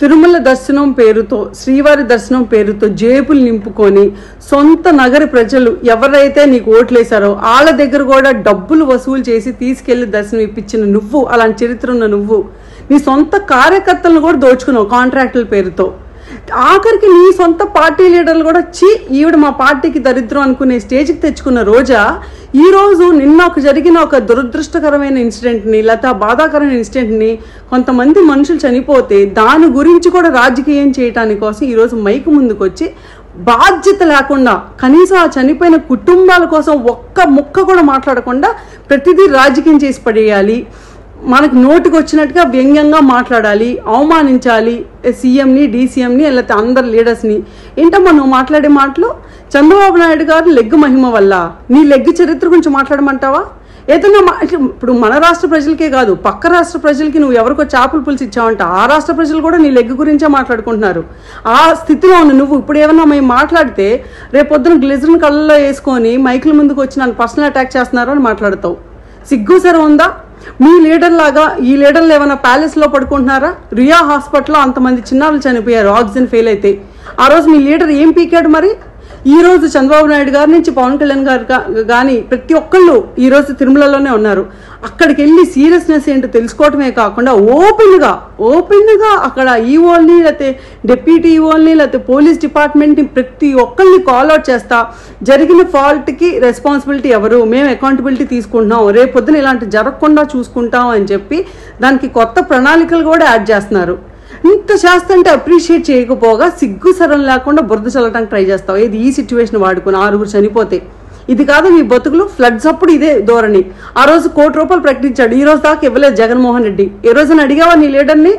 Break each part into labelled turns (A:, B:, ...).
A: తిరుమల దర్శనం పేరుతో, శ్రీవారి దర్శనం పేరుతో జేబులు నింపుకొని సొంత నగర ప్రజలు ఎవరైతే నీకు ఓట్లేశారో వాళ్ళ దగ్గర కూడా డబ్బులు వసూలు చేసి తీసుకెళ్లి దర్శనం ఇప్పించిన నువ్వు, అలాంటి చరిత్ర ఉన్న నువ్వు నీ సొంత కార్యకర్తలను కూడా దోచుకున్నావు కాంట్రాక్టుల పేరుతో. ఆఖరికి నీ సొంత పార్టీ లీడర్లు కూడా ఈవిడ మా పార్టీకి దరిద్రం అనుకునే స్టేజ్కి తెచ్చుకున్న రోజా ఈరోజు నిన్న జరిగిన ఒక దురదృష్టకరమైన ఇన్సిడెంట్ని, లేకపోతే బాధాకరమైన ఇన్సిడెంట్ని, కొంతమంది మనుషులు చనిపోతే దాని గురించి కూడా రాజకీయం చేయటానికి కోసం ఈరోజు మైకు ముందుకు వచ్చి బాధ్యత లేకుండా కనీసం ఆ చనిపోయిన కుటుంబాల కోసం ఒక్క ముక్క కూడా మాట్లాడకుండా ప్రతిదీ రాజకీయం చేసి పడేయాలి, మనకు నోటికి వచ్చినట్టుగా వ్యంగ్యంగా మాట్లాడాలి, అవమానించాలి సీఎంని, డీసీఎంని, లేకపోతే అందరు లీడర్స్ని. ఏంటమ్మా నువ్వు మాట్లాడే మాటలు? చంద్రబాబు నాయుడు గారు లెగ్ మహిమ వల్ల నీ లెగ్ చరిత్ర గురించి మాట్లాడమంటావా? ఏదన్నా ఇప్పుడు మన రాష్ట్ర ప్రజలకే కాదు, పక్క రాష్ట్ర ప్రజలకి నువ్వు ఎవరికో చేపల పులుసు ఇచ్చావంట, ఆ రాష్ట్ర ప్రజలు కూడా నీ లెగ్ గురించే మాట్లాడుకుంటున్నారు. ఆ స్థితిలో ఉన్న నువ్వు ఇప్పుడు ఏమన్నా మేము మాట్లాడితే రేపొద్దున గ్లిజర్ని కళ్ళలో వేసుకొని మైకుల ముందుకు వచ్చి నన్ను పర్సనల్ అటాక్ చేస్తున్నారు అని మాట్లాడతావు. సిగ్గు సరే ఉందా? మీ లీడర్ లాగా ఈ లీడర్లు ఏమైనా ప్యాలెస్లో పడుకుంటున్నారా? రియా హాస్పిటల్లో అంతమంది చిన్నారులు చనిపోయారు ఆక్సిజన్ ఫెయిల్ అయితే. ఆ రోజు మీ లీడర్ ఏం పీకాడు? మరి ఈరోజు చంద్రబాబు నాయుడు గారి నుంచి పవన్ కళ్యాణ్ గారు కానీ ప్రతి ఒక్కళ్ళు ఈరోజు తిరుమలలోనే ఉన్నారు. అక్కడికి వెళ్ళి సీరియస్నెస్ ఏంటో తెలుసుకోవటమే కాకుండా ఓపెన్గా అక్కడ ఈఓల్ని, లేకపోతే డిప్యూటీ ఈఓల్ని, లేకపోతే పోలీస్ డిపార్ట్మెంట్ని ప్రతి ఒక్కరిని కాల్అవుట్ చేస్తా జరిగిన ఫాల్ట్కి రెస్పాన్సిబిలిటీ ఎవరు, మేము అకౌంటబిలిటీ తీసుకుంటున్నాం, రేపొద్దున ఇలాంటి జరగకుండా చూసుకుంటాం అని చెప్పి దానికి కొత్త ప్రణాళికలు కూడా యాడ్ చేస్తున్నారు. ఇంత చేస్తుంటే అప్రిషియేట్ చేయకపోగా సిగ్గు సరం లేకుండా బురద చల్లటానికి ట్రై చేస్తావు. ఇది ఈ సిచ్యువేషన్ వాడుకుని 6 చనిపోతే ఇది కాదు మీ బతుకులు. ఫ్లడ్స్ అప్పుడు ఇదే ధోరణి. ఆ రోజు ₹1 కోటి ప్రకటించాడు, ఈ రోజు దాకా ఇవ్వలేదు జగన్మోహన్ రెడ్డి. ఏ రోజున అడిగావా నీ లీడర్ని?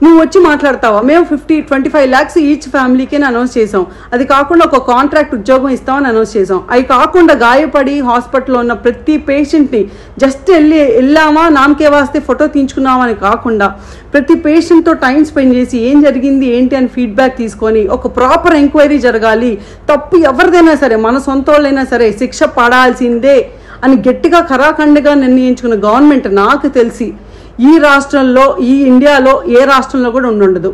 A: నువ్వు వచ్చి మాట్లాడతావా? మేము 25 lakhs ఈచ్ ఫ్యామిలీకి అనౌన్స్ చేసాం. అది కాకుండా ఒక కాంట్రాక్ట్ ఉద్యోగం ఇస్తామని అనౌన్స్ చేసాం. అవి కాకుండా గాయపడి హాస్పిటల్లో ఉన్న ప్రతి పేషెంట్ని జస్ట్ వెళ్ళామా నామకే వాస్తే ఫోటో తీయించుకున్నామా అని కాకుండా ప్రతి పేషెంట్తో టైం స్పెండ్ చేసి ఏం జరిగింది ఏంటి అని ఫీడ్బ్యాక్ తీసుకొని ఒక ప్రాపర్ ఎంక్వైరీ జరగాలి. తప్పు ఎవరిదైనా సరే, మన సొంత వాళ్ళైనా సరే శిక్ష పడాల్సిందే అని గట్టిగా ఖరాఖండిగా నిర్ణయించుకున్న గవర్నమెంట్ నాకు తెలిసి ఈ రాష్ట్రంలో, ఈ ఇండియాలో ఏ రాష్ట్రంలో కూడా ఉండదు.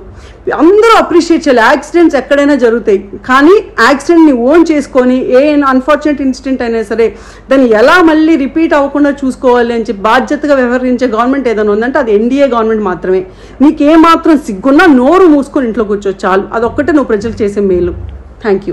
A: అందరూ అప్రిషియేట్ చేయాలి. యాక్సిడెంట్స్ ఎక్కడైనా జరుగుతాయి, కానీ యాక్సిడెంట్ని ఓన్ చేసుకొని ఏ అన్ఫార్చునేట్ ఇన్సిడెంట్ అయినా సరే దాన్ని ఎలా మళ్ళీ రిపీట్ అవ్వకుండా చూసుకోవాలి అని చెప్పి బాధ్యతగా వ్యవహరించే గవర్నమెంట్ ఏదైనా ఉందంటే అది ఎన్డీఏ గవర్నమెంట్ మాత్రమే. నీకేమాత్రం సిగ్గున్నా నోరు మూసుకొని ఇంట్లో కూర్చో చాలు. అదొక్కటే నువ్వు ప్రజలకు చేసే మేలు. Thank you.